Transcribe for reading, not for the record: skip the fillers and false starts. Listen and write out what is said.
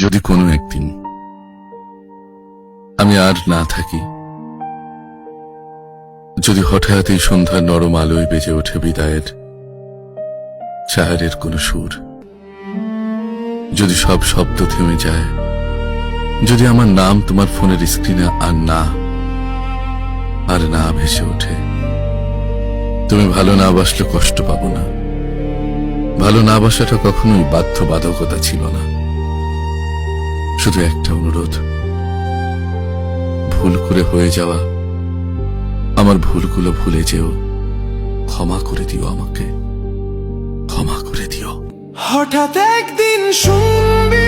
যদি কোনো একদিন আমি আর না থাকি, যদি হঠাৎ এই সন্ধ্যার নরম আলোয় বেজে ওঠে বিদায়ের চায়ের কোনো সুর, যদি সব শব্দ থেমে যায়, যদি আমার নাম তোমার ফোনের স্ক্রিনে আর না ভেসে ওঠে, তুমি ভালো না বাসলে কষ্ট পাবো না। ভালো না বাসাটা কখনোই বাধ্যবাধকতা ছিল না, শুধু একটা অনুরোধ, ভুল করে হয়ে যাওয়া আমার ভুলগুলো ভুলে যেও, ক্ষমা করে দিও আমাকে, ক্ষমা করে দিও। হঠাৎ একদিন শুনবি